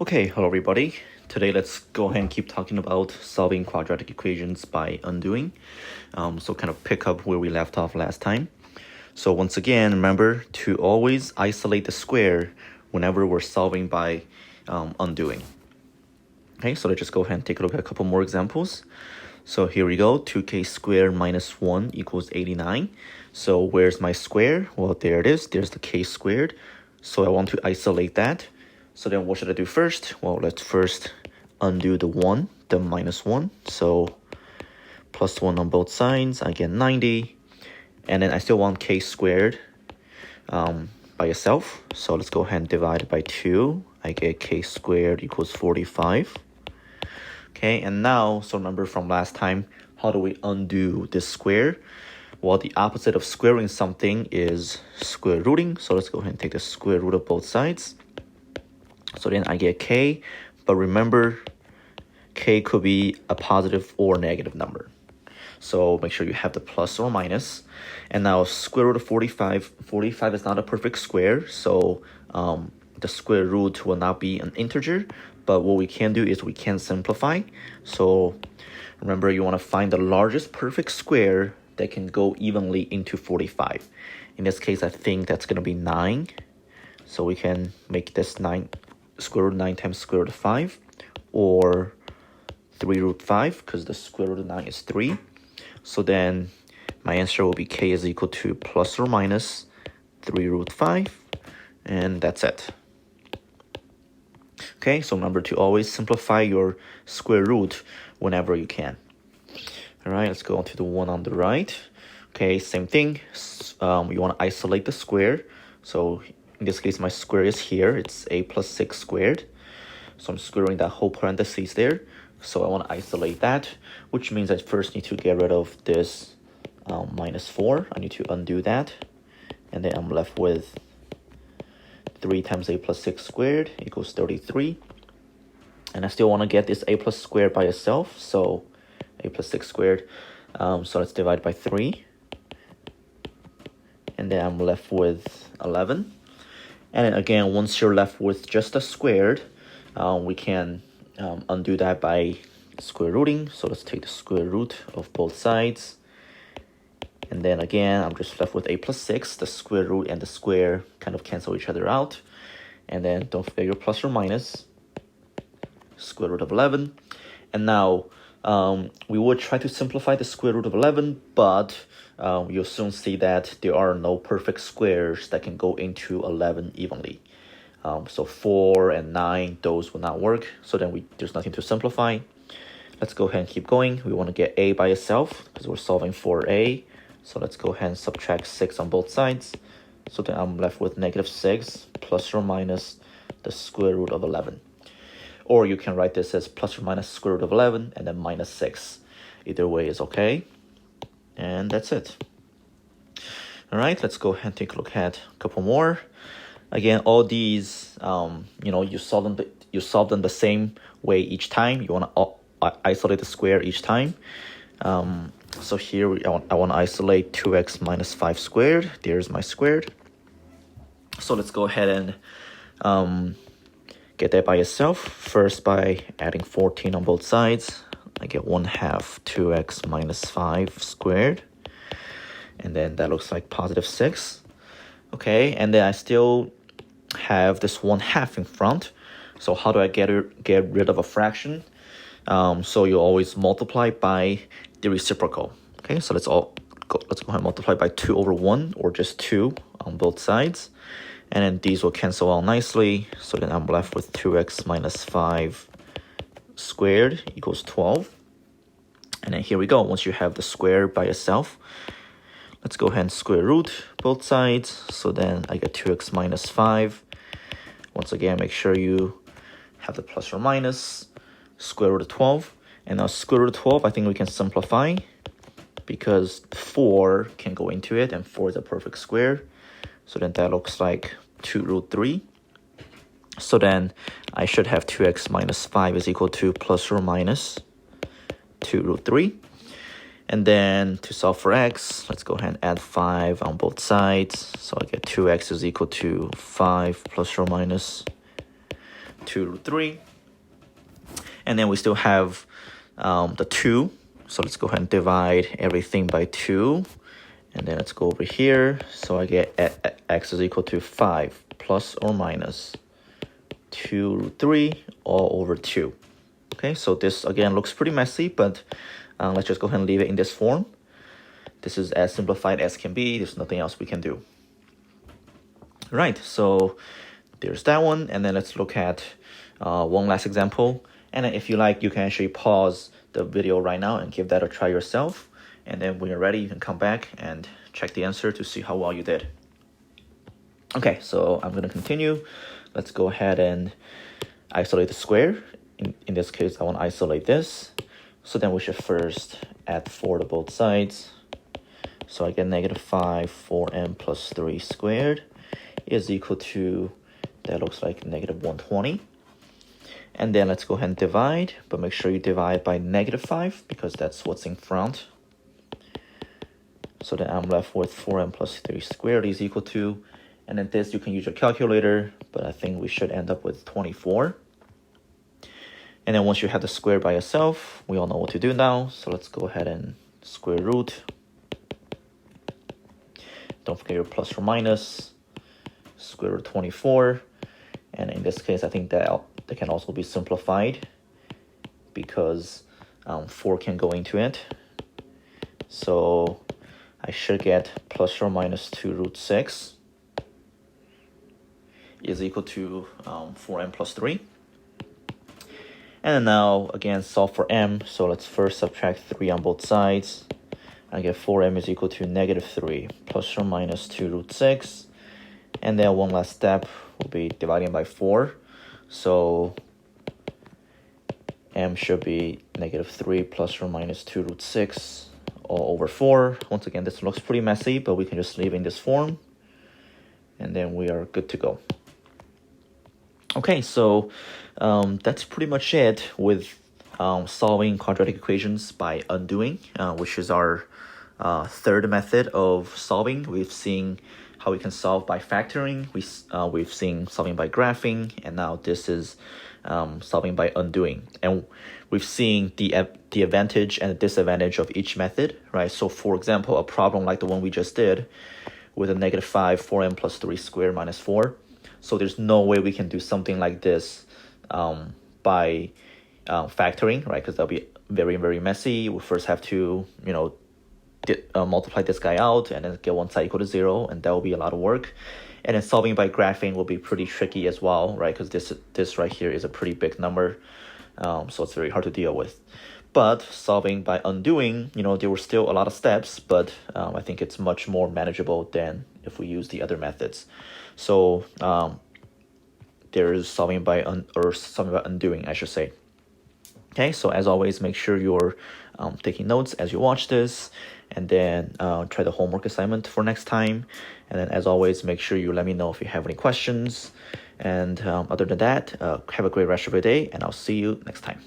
Okay, hello everybody. Today let's go ahead and keep talking about solving quadratic equations by undoing. So kind of pick up where we left off last time. So once again, remember to always isolate the square whenever we're solving by undoing. Okay, so let's just go ahead and take a look at a couple more examples. So here we go, 2k squared minus 1 equals 89. So where's my square? Well, there it is. There's the k squared. So I want to isolate that. So then what should I do first? Well, let's first undo the 1, the minus 1. So plus 1 on both sides, I get 90. And then I still want k squared by itself. So let's go ahead and divide it by 2. I get k squared equals 45. Okay, and now, so remember from last time, how do we undo this square? Well, the opposite of squaring something is square rooting. So let's go ahead and take the square root of both sides. So then I get k, but remember, k could be a positive or negative number. So make sure you have the plus or minus. And now square root of 45. 45 is not a perfect square, so the square root will not be an integer. But what we can do is we can simplify. So remember, you want to find the largest perfect square that can go evenly into 45. In this case, I think that's going to be 9. So we can make this 9, square root of 9 times square root of 5, or 3 root 5, because the square root of 9 is 3. So then my answer will be k is equal to plus or minus 3 root 5, and that's it. Okay, so remember to always simplify your square root whenever you can. All right, let's go on to the one on the right. Okay, same thing. You want to isolate the square. So in this case, my square is here. It's a plus 6 squared. So I'm squaring that whole parentheses there. So I want to isolate that, which means I first need to get rid of this minus 4. I need to undo that. And then I'm left with 3 times a plus 6 squared equals 33. And I still want to get this a plus squared by itself. So a plus 6 squared. So let's divide by 3. And then I'm left with 11. And then again, once you're left with just a squared, we can undo that by square rooting. So let's take the square root of both sides. And then again, I'm just left with a plus 6. The square root and the square kind of cancel each other out. And then don't forget your plus or minus. Square root of 11. And now we would try to simplify the square root of 11, but you'll soon see that there are no perfect squares that can go into 11 evenly. So 4 and 9, those will not work. So then there's nothing to simplify. Let's go ahead and keep going. We want to get a by itself because we're solving for a. So let's go ahead and subtract 6 on both sides. So then I'm left with negative 6 plus or minus the square root of 11. Or you can write this as plus or minus square root of 11 and then minus 6. Either way is okay. And that's it. All right, let's go ahead and take a look at a couple more. Again, all these, you solve them the same way each time. You want to isolate the square each time. So here I want to isolate 2x minus 5 squared. There's my squared. So let's go ahead and get that by itself. First by adding 14 on both sides. I get 1/2 2x minus 5 squared. And then that looks like positive 6. Okay, and then I still have this 1/2 in front. So how do I get rid of a fraction? So you always multiply by the reciprocal. Okay, so let's go ahead and multiply by 2 over 1, or just 2 on both sides. And then these will cancel out nicely. So then I'm left with 2x minus 5 squared equals 12. And then here we go. Once you have the square by itself, let's go ahead and square root both sides. So then I get 2x minus 5. Once again, make sure you have the plus or minus. Square root of 12. And now square root of 12, I think we can simplify because 4 can go into it, and 4 is a perfect square. So then that looks like 2 root 3. So then I should have 2x minus 5 is equal to plus or minus 2 root 3. And then to solve for x, let's go ahead and add 5 on both sides. So I get 2x is equal to 5 plus or minus 2 root 3. And then we still have the 2. So let's go ahead and divide everything by 2. And then let's go over here. So I get x is equal to 5 plus or minus 2 root 3 all over 2. Okay, so this again looks pretty messy, but let's just go ahead and leave it in this form. This is as simplified as can be. There's nothing else we can do. Right, so there's that one. And then let's look at one last example. And then if you like, you can actually pause the video right now and give that a try yourself. And then when you're ready, you can come back and check the answer to see how well you did. Okay, so I'm going to continue. Let's go ahead and isolate the square. In this case, I want to isolate this. So then we should first add 4 to both sides. So I get negative 5 4m plus 3 squared is equal to, that looks like negative 120. And then let's go ahead and divide, but make sure you divide by negative 5 because that's what's in front. So then I'm left with 4m plus 3 squared is equal to, and then this you can use your calculator, but I think we should end up with 24. And then once you have the square by itself, we all know what to do now. So let's go ahead and square root. Don't forget your plus or minus, square root 24. And in this case, I think that can also be simplified because 4 can go into it. So I should get plus or minus 2 root 6 is equal to 4m plus 3. And then now, again, solve for m. So let's first subtract 3 on both sides. I get 4m is equal to negative 3 plus or minus 2 root 6. And then one last step will be dividing by 4. So m should be negative 3 plus or minus 2 root 6 all over 4. Once again, this looks pretty messy, but we can just leave it in this form. And then we are good to go. Okay, so that's pretty much it with solving quadratic equations by undoing, which is our third method of solving. We've seen how we can solve by factoring. We've seen solving by graphing, and now this is solving by undoing. And we've seen the advantage and the disadvantage of each method, right? So for example, a problem like the one we just did with a negative 5, 4m plus 3 squared minus 4. So there's no way we can do something like this by factoring, right? Because that'll be very, very messy. We first have to, multiply this guy out and then get one side equal to 0, and that will be a lot of work. And then solving by graphing will be pretty tricky as well, right? Because this right here is a pretty big number, so it's very hard to deal with. But solving by undoing, there were still a lot of steps, but I think it's much more manageable than if we use the other methods. So there is solving by undoing, I should say. Okay, so as always, make sure you're taking notes as you watch this, and then try the homework assignment for next time. And then as always, make sure you let me know if you have any questions. And other than that, have a great rest of your day, and I'll see you next time.